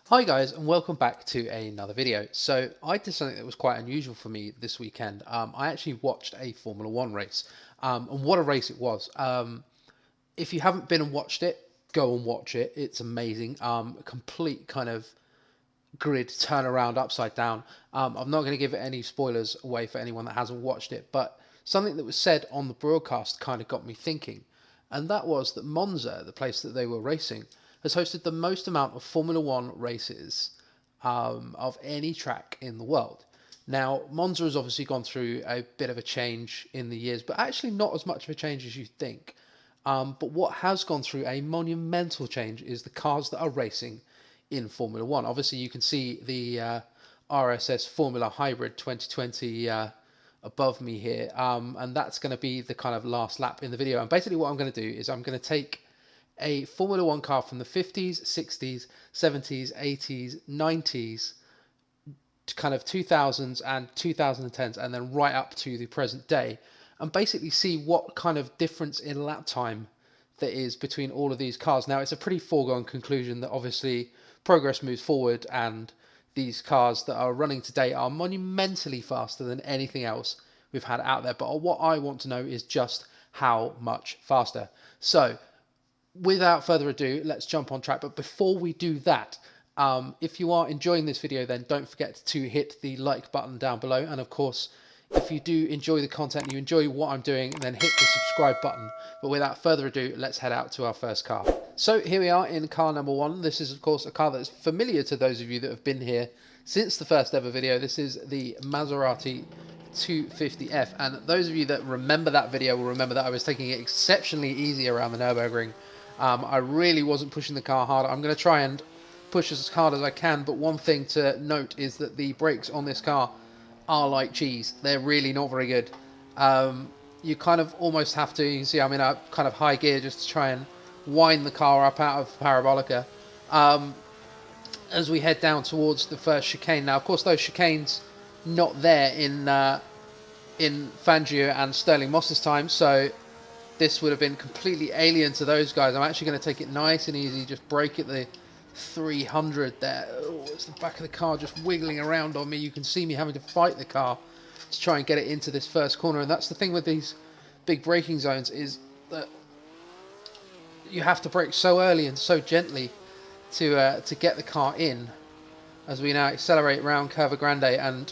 Hi guys, and welcome back to another video. So I did something that was quite unusual for me this weekend. I actually watched a Formula One race, and what a race it was. If you haven't been and watched it, go and watch it. It's amazing. Complete kind of grid turnaround upside down. I'm not going to give any spoilers away for anyone that hasn't watched it, but something that was said on the broadcast kind of got me thinking, and that was that Monza, the place that they were racing, has hosted the most amount of Formula One races of any track in the world. Now, Monza has obviously gone through a bit of a change in the years, but actually not as much of a change as you think. But what has gone through a monumental change is the cars that are racing in Formula One. Obviously, you can see the RSS Formula Hybrid 2020 above me here, and that's going to be the kind of last lap in the video. And basically, what I'm going to do is I'm going to take a Formula One car from the 50s, 60s, 70s, 80s, 90s, to kind of 2000s and 2010s, and then right up to the present day, and basically see what kind of difference in lap time there is between all of these cars. Now, it's a pretty foregone conclusion that obviously progress moves forward, and these cars that are running today are monumentally faster than anything else we've had out there. But what I want to know is just how much faster. So, without further ado, let's jump on track. But before we do that, if you are enjoying this video, then don't forget to hit the like button down below. And of course, if you do enjoy the content, you enjoy what I'm doing, then hit the subscribe button. But without further ado, let's head out to our first car. So here we are in car number one. This is, of course, a car that's familiar to those of you that have been here since the first ever video. This is the Maserati 250F. And those of you that remember that video will remember that I was taking it exceptionally easy around the Nürburgring. I really wasn't pushing the car hard. I'm going to try and push as hard as I can, but one thing to note is that the brakes on this car are like cheese. They're really not very good. You kind of almost have to, you can see I'm in a kind of high gear just to try and wind the car up out of Parabolica as we head down towards the first chicane. Now, of course, those chicanes not there in Fangio and Sterling Moss's time, so this would have been completely alien to those guys. I'm actually going to take it nice and easy, just brake at the 300 there. Oh, it's the back of the car just wiggling around on me. You can see me having to fight the car to try and get it into this first corner. And that's the thing with these big braking zones, is that you have to brake so early and so gently to get the car in as we now accelerate around Curva Grande. And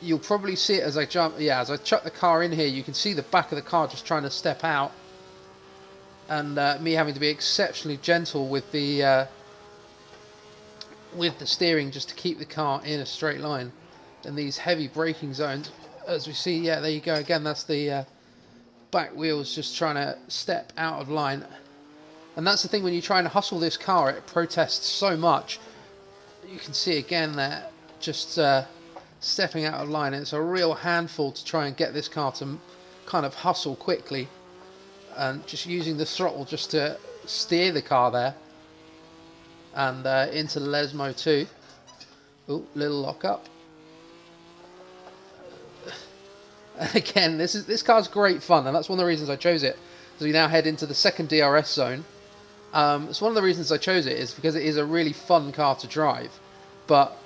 you'll probably see it as I jump. Yeah, as I chuck the car in here, you can see the back of the car just trying to step out, and me having to be exceptionally gentle with the steering just to keep the car in a straight line. And these heavy braking zones, as we see, yeah, there you go again. That's the back wheels just trying to step out of line. And that's the thing, when you try and hustle this car, it protests so much. You can see again there, just stepping out of line. It's a real handful to try and get this car to kind of hustle quickly, and just using the throttle just to steer the car there. And into Lesmo too. Oh, little lock up. Again, this car's great fun, and that's one of the reasons I chose it. As we now head into the second DRS zone. It's one of the reasons I chose it is because it is a really fun car to drive, but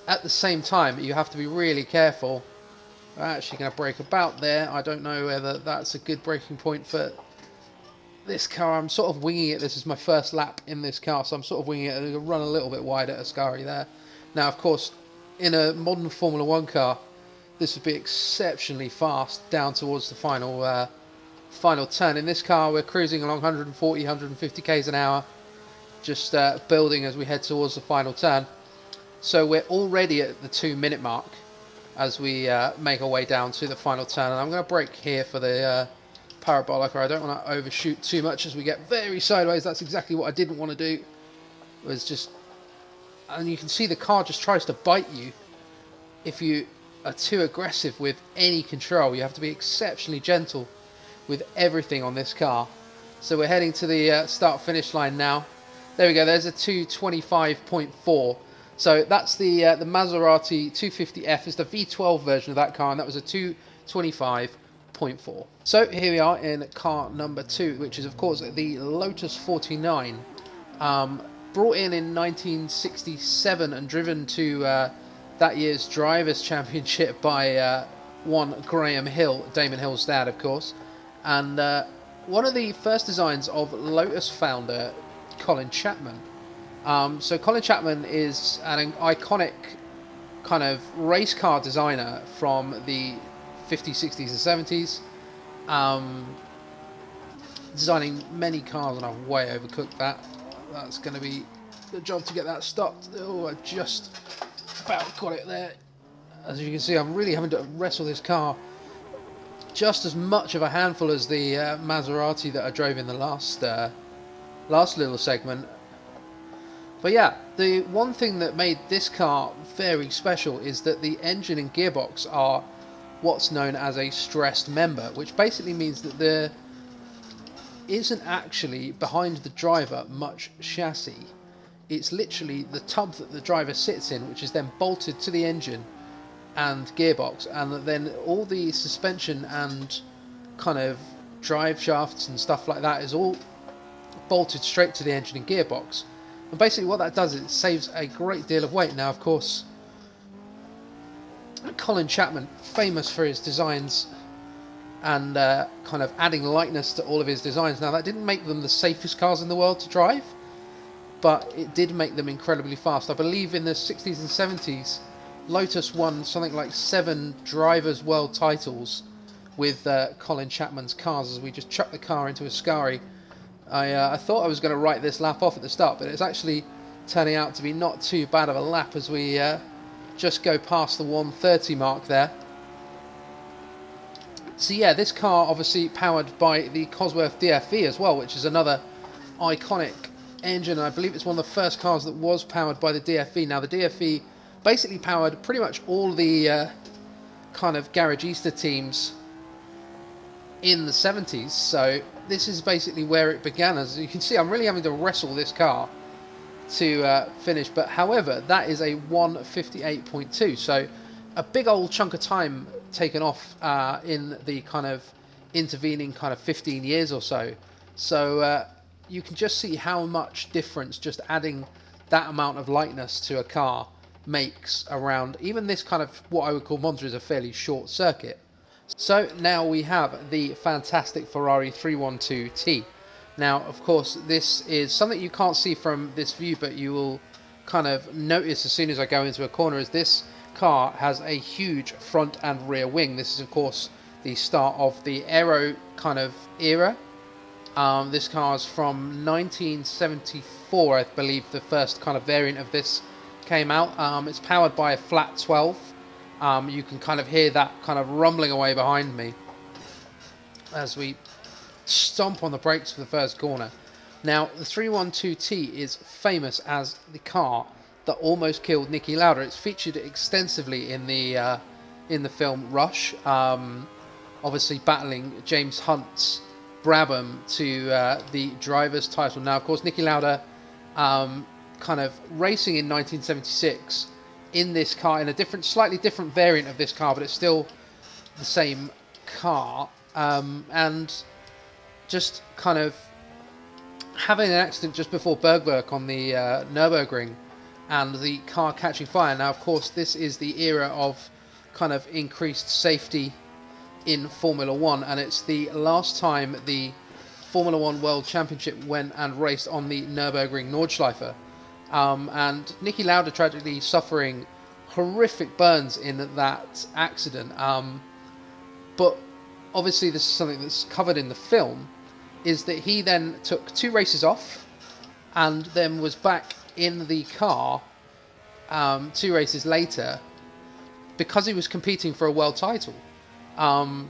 at the same time you have to be really careful. I'm actually going to brake about there. I don't know whether that's a good braking point for this car. I'm sort of winging it. This is my first lap in this car, so I'm sort of winging it. I'm going to run a little bit wide at Ascari there. Now, of course, in a modern Formula One car, this would be exceptionally fast down towards the final turn. In this car, we're cruising along 140, 150 k's an hour, just building as we head towards the final turn. So we're already at the 2-minute mark as we make our way down to the final turn. And I'm going to brake here for the Parabolica. I don't want to overshoot too much as we get very sideways. That's exactly what I didn't want to do. Was just, and you can see the car just tries to bite you if you are too aggressive with any control. You have to be exceptionally gentle with everything on this car. So we're heading to the start-finish line now. There we go. There's a 2:25.4. So that's the Maserati 250F. Is the V12 version of that car, and that was a 2:25.4. So here we are in car number 2, which is of course the Lotus 49. brought in 1967 and driven to that year's Drivers' Championship by one Graham Hill, Damon Hill's dad, of course, and one of the first designs of Lotus founder Colin Chapman. So Colin Chapman is an iconic kind of race car designer from the 50s, 60s and 70s, designing many cars, and I've way overcooked that. That's going to be the job to get that stopped. Oh, I just about got it there. As you can see, I'm really having to wrestle this car just as much of a handful as the Maserati that I drove in the last little segment. But yeah, the one thing that made this car very special is that the engine and gearbox are what's known as a stressed member, which basically means that there isn't actually behind the driver much chassis. It's literally the tub that the driver sits in, which is then bolted to the engine and gearbox, and then all the suspension and kind of drive shafts and stuff like that is all bolted straight to the engine and gearbox. And basically what that does is it saves a great deal of weight. Now, of course, Colin Chapman, famous for his designs and kind of adding lightness to all of his designs. Now, that didn't make them the safest cars in the world to drive, but it did make them incredibly fast. I believe in the 60s and 70s, Lotus won something like 7 Drivers' World titles with Colin Chapman's cars as we just chucked the car into Ascari. I thought I was going to write this lap off at the start, but it's actually turning out to be not too bad of a lap as we just go past the 130 mark there. So yeah, this car obviously powered by the Cosworth DFV as well, which is another iconic engine. I believe it's one of the first cars that was powered by the DFV. Now, the DFV basically powered pretty much all the kind of Garagista teams in the 70s, so this is basically where it began. As you can see, I'm really having to wrestle this car to finish, but however, that is a 158.2, so a big old chunk of time taken off in the kind of intervening kind of 15 years or so. So you can just see how much difference just adding that amount of lightness to a car makes around even this kind of what I would call Monza is a fairly short circuit. So now we have the fantastic Ferrari 312T. Now, of course, this is something you can't see from this view, but you will kind of notice as soon as I go into a corner, is this car has a huge front and rear wing. This is, of course, the start of the aero kind of era. This car is from 1974, I believe the first kind of variant of this came out. It's powered by a flat 12. You can kind of hear that kind of rumbling away behind me as we stomp on the brakes for the first corner. Now, the 312T is famous as the car that almost killed Niki Lauda. It's featured extensively in the film Rush, obviously battling James Hunt's Brabham to the driver's title. Now, of course, Niki Lauda kind of racing in 1976 in this car, in a different, slightly different variant of this car, but it's still the same car, and just kind of having an accident just before Bergwerk on the Nürburgring and the car catching fire. Now, of course, this is the era of kind of increased safety in Formula One, and it's the last time the Formula One World Championship went and raced on the Nürburgring Nordschleife. And Niki Lauda tragically suffering horrific burns in that accident. But obviously this is something that's covered in the film, is that he then took 2 races off and then was back in the car 2 races later because he was competing for a world title. Now,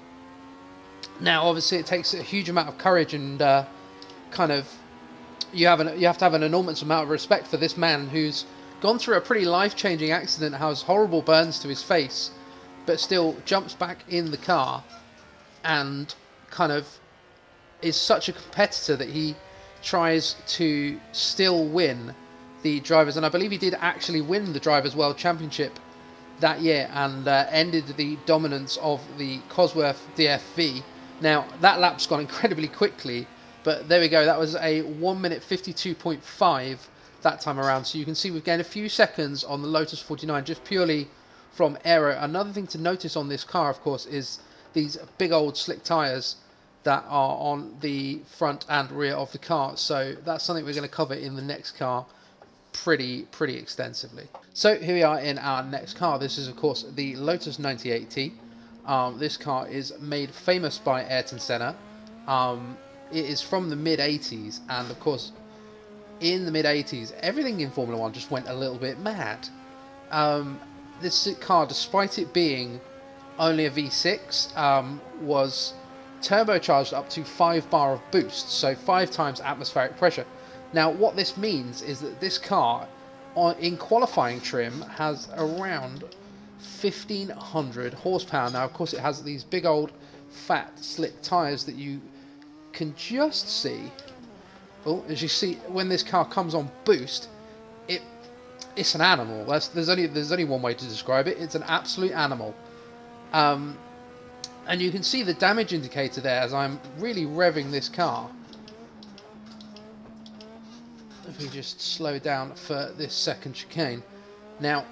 obviously, it takes a huge amount of courage and kind of you have to have an enormous amount of respect for this man who's gone through a pretty life-changing accident, has horrible burns to his face, but still jumps back in the car and kind of is such a competitor that he tries to still win the drivers. And I believe he did actually win the Drivers' World Championship that year and ended the dominance of the Cosworth DFV. Now, that lap's gone incredibly quickly, but there we go. That was a 1 minute 52.5 that time around. So you can see we've gained a few seconds on the Lotus 49 just purely from aero. Another thing to notice on this car, of course, is these big old slick tyres that are on the front and rear of the car. So that's something we're going to cover in the next car pretty extensively. So here we are in our next car. This is, of course, the Lotus 98T. This car is made famous by Ayrton Senna. It is from the mid-80s, and of course, in the mid-80s, everything in Formula 1 just went a little bit mad. This car, despite it being only a V6, was turbocharged up to 5 bar of boost, so 5 times atmospheric pressure. Now, what this means is that this car, in qualifying trim, has around 1,500 horsepower. Now, of course, it has these big old fat slick tyres that you can just see. Oh, as you see, when this car comes on boost, it's an animal. There's only one way to describe it. It's an absolute animal. And you can see the damage indicator there as I'm really revving this car. If we just slow down for this second chicane. Now,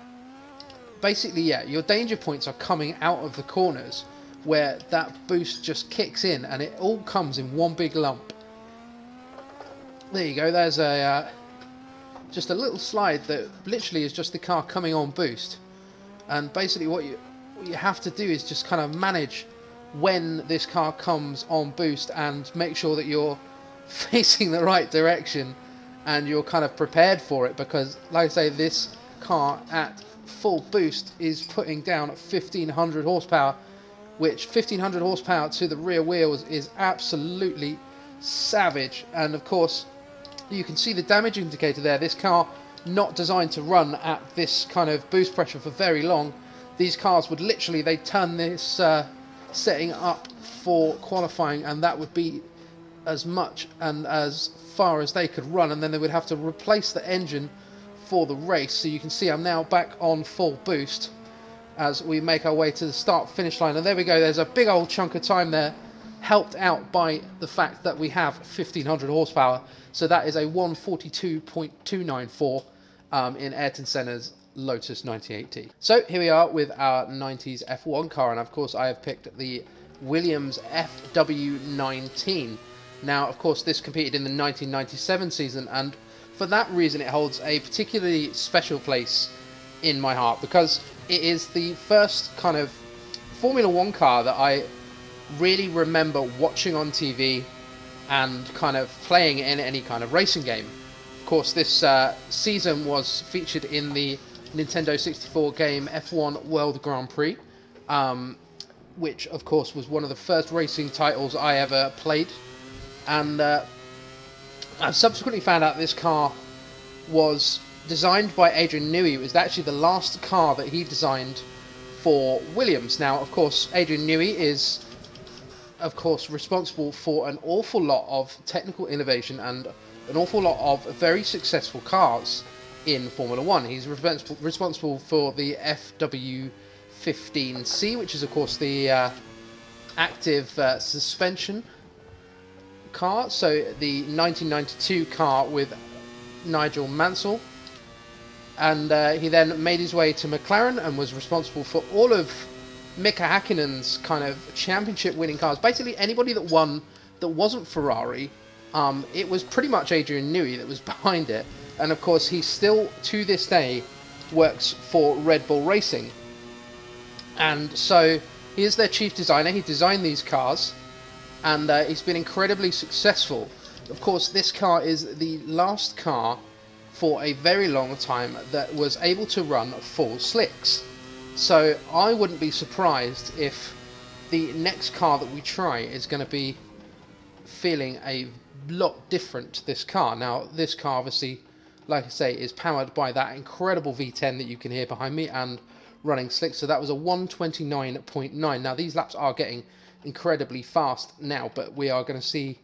basically, yeah, your danger points are coming out of the corners where that boost just kicks in, and it all comes in one big lump. There you go. There's just a little slide that literally is just the car coming on boost. And basically what you have to do is just kind of manage when this car comes on boost and make sure that you're facing the right direction and you're kind of prepared for it, because like I say, this car at full boost is putting down 1,500 horsepower, which 1,500 horsepower to the rear wheels is absolutely savage. And of course, you can see the damage indicator there. This car not designed to run at this kind of boost pressure for very long. These cars would literally, they turn this setting up for qualifying, and that would be as much and as far as they could run, and then they would have to replace the engine for the race. So you can see I'm now back on full boost as we make our way to the start finish line, and there we go. There's a big old chunk of time there, helped out by the fact that we have 1,500 horsepower. So that is a 142.294 in Ayrton Senna's Lotus 98T. So here we are with our 90s F1 car, and of course I have picked the Williams FW19. Now, of course, this competed in the 1997 season, and for that reason it holds a particularly special place in my heart, because it is the first kind of Formula 1 car that I really remember watching on TV and kind of playing in any kind of racing game. Of course, this season was featured in the Nintendo 64 game F1 World Grand Prix, which of course was one of the first racing titles I ever played. And I've subsequently found out this car was designed by Adrian Newey. It was actually the last car that he designed for Williams. Now, of course, Adrian Newey is, of course, responsible for an awful lot of technical innovation and an awful lot of very successful cars in Formula 1. He's responsible for the FW15C, which is, of course, the active suspension car. So the 1992 car with Nigel Mansell. And he then made his way to McLaren and was responsible for all of Mika Häkkinen's kind of championship winning cars. Basically anybody that won that wasn't Ferrari, it was pretty much Adrian Newey that was behind it. And of course he still to this day works for Red Bull Racing, and so he is their chief designer. He designed these cars, and he's been incredibly successful. Of course, this car is the last car for a very long time that was able to run full slicks. So I wouldn't be surprised if the next car that we try is going to be feeling a lot different to this car. Now, this car obviously, like I say, is powered by that incredible V10 that you can hear behind me and running slicks. So that was a 129.9. Now, these laps are getting incredibly fast now, but we are going to see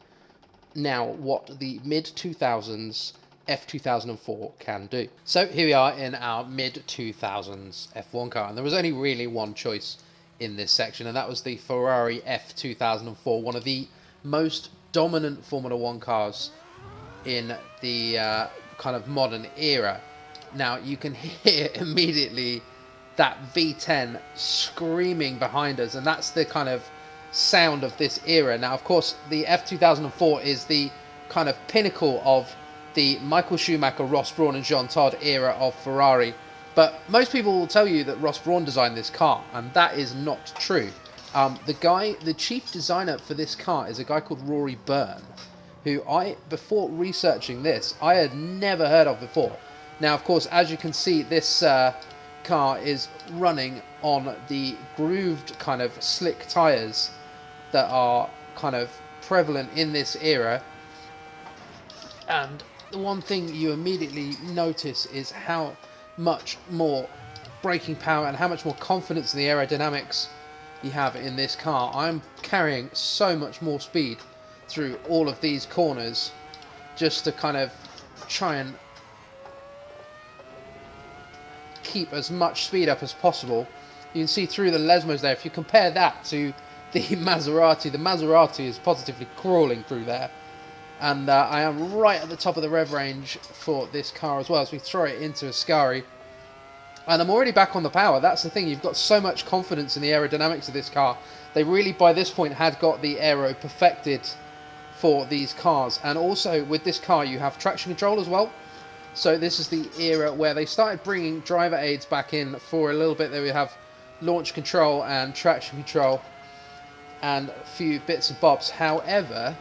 now what the mid-2000s F2004 can do. So here we are in our mid-2000s F1 car, and there was only really one choice in this section, and that was the Ferrari F2004, one of the most dominant Formula 1 cars in the kind of modern era. Now you can hear immediately that V10 screaming behind us, and that's the kind of sound of this era. Now, of course, the F2004 is the kind of pinnacle of the Michael Schumacher, Ross Brawn and Jean Todt era of Ferrari. But most people will tell you that Ross Brawn designed this car, and that is not true. The chief designer for this car is a guy called Rory Byrne, who before researching this, I had never heard of before. Now, of course, as you can see, this car is running on the grooved kind of slick tyres that are kind of prevalent in this era. And the one thing you immediately notice is how much more braking power and how much more confidence in the aerodynamics you have in this car. I'm carrying so much more speed through all of these corners just to kind of try and keep as much speed up as possible. You can see through the Lesmos there, if you compare that to the Maserati is positively crawling through there. And I am right at the top of the rev range for this car as well, as we throw it into Ascari. And I'm already back on the power. That's the thing, you've got so much confidence in the aerodynamics of this car. They really, by this point, had got the aero perfected for these cars. And also, with this car, you have traction control as well. So this is the era where they started bringing driver aids back in for a little bit. There we have launch control and traction control and a few bits and bobs. However,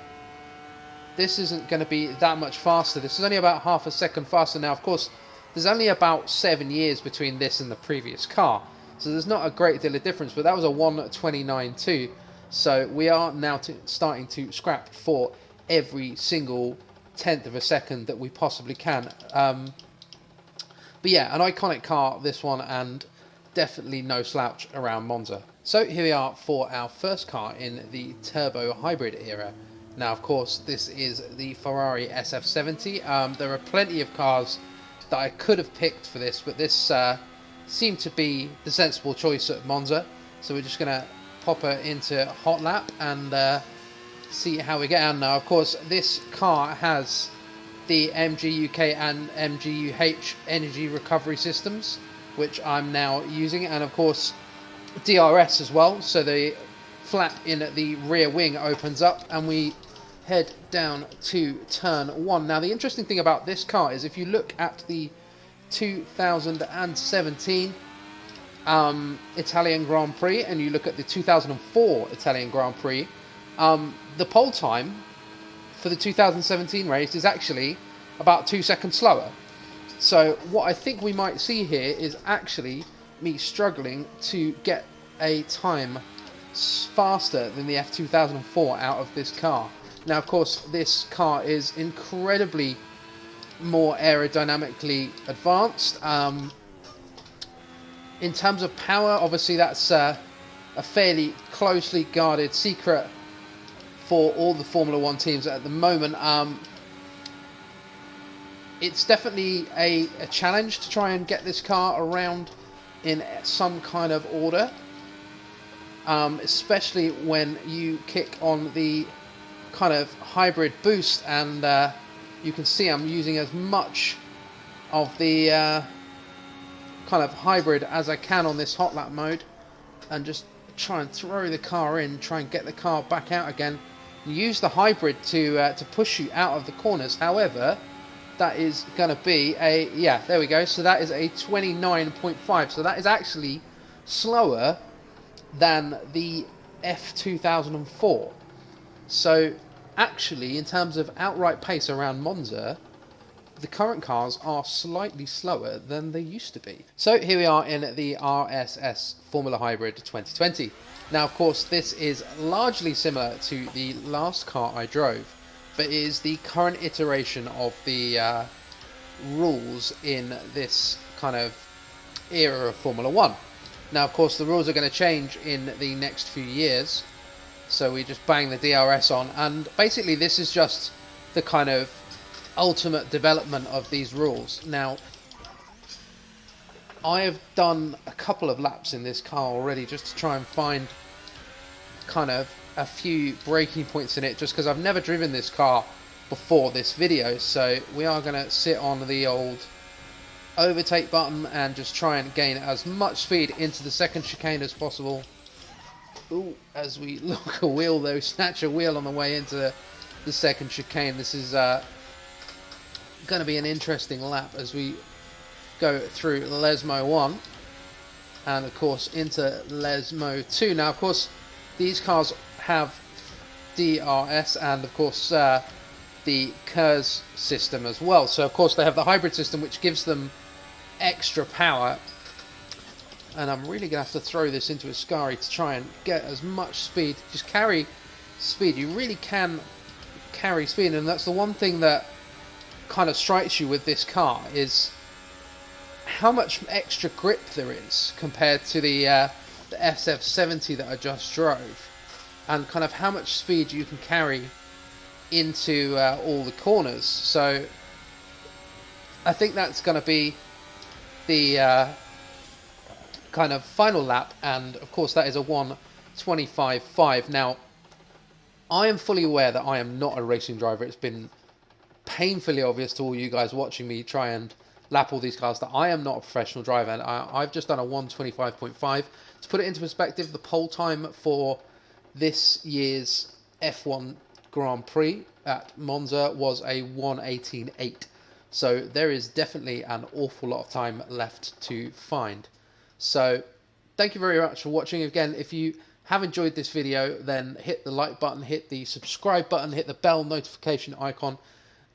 this isn't going to be that much faster. This is only about half a second faster. Now, of course, there's only about 7 years between this and the previous car, so there's not a great deal of difference, but that was a 1:29.2, so we are now starting to scrap for every single tenth of a second that we possibly can. But yeah, an iconic car, this one, and definitely no slouch around Monza. So here we are for our first car in the turbo hybrid era. Now, of course, this is the Ferrari SF70. There are plenty of cars that I could have picked for this, but this seemed to be the sensible choice at Monza. So we're just going to pop her into hot lap and see how we get on. Now, of course, this car has the MGUK and MGUH energy recovery systems, which I'm now using, and of course DRS as well. So the flap in the rear wing opens up and we head down to turn 1. Now, the interesting thing about this car is if you look at the 2017 Italian Grand Prix and you look at the 2004 Italian Grand Prix, the pole time for the 2017 race is actually about 2 seconds slower. So what I think we might see here is actually me struggling to get a time faster than the F2004 out of this car. Now, of course, this car is incredibly more aerodynamically advanced. In terms of power, obviously that's a fairly closely guarded secret for all the Formula 1 teams at the moment. It's definitely a challenge to try and get this car around in some kind of order, especially when you kick on the kind of hybrid boost, and you can see I'm using as much of the kind of hybrid as I can on this hot lap mode, and just try and throw the car in, try and get the car back out again. You use the hybrid to push you out of the corners. However, that is going to be a, yeah, there we go. So that is a 29.5. So that is actually slower than the F2004. So actually, in terms of outright pace around Monza, the current cars are slightly slower than they used to be. So here we are in the DRS Formula Hybrid 2020. Now, of course, this is largely similar to the last car I drove, but it is the current iteration of the rules in this kind of era of Formula 1. Now, of course, the rules are going to change in the next few years, so we just bang the DRS on, and basically this is just the kind of ultimate development of these rules. Now, I have done a couple of laps in this car already just to try and find kind of a few braking points in it, just because I've never driven this car before this video. So we are going to sit on the old overtake button and just try and gain as much speed into the second chicane as possible. Ooh, as we lock a wheel though, snatch a wheel on the way into the second chicane. This is going to be an interesting lap as we go through Lesmo 1 and of course into Lesmo 2. Now of course these cars have DRS and of course the KERS system as well, so of course they have the hybrid system which gives them extra power. And I'm really going to have to throw this into Ascari to try and get as much speed. Just carry speed. You really can carry speed, and that's the one thing that kind of strikes you with this car is how much extra grip there is compared to the SF70 that I just drove, and kind of how much speed you can carry into all the corners. So I think that's going to be the kind of final lap, and of course that is a 1:25.5. Now I am fully aware that I am not a racing driver. It's been painfully obvious to all you guys watching me try and lap all these cars that I am not a professional driver, and I've just done a 1:25.5. To put it into perspective, the pole time for this year's F1 Grand Prix at Monza was a 1:18.8, so there is definitely an awful lot of time left to find. So thank you very much for watching. Again, if you have enjoyed this video, then hit the like button, hit the subscribe button, hit the bell notification icon,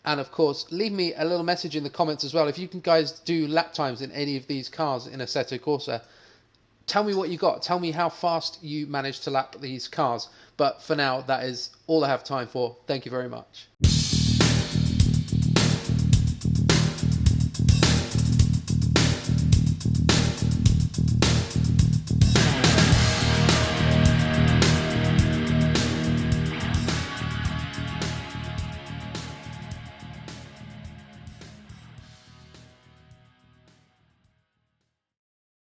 and of course leave me a little message in the comments as well. If you can guys do lap times in any of these cars in Assetto Corsa, tell me what you got. Tell me how fast you managed to lap these cars. But for now, that is all I have time for. Thank you very much.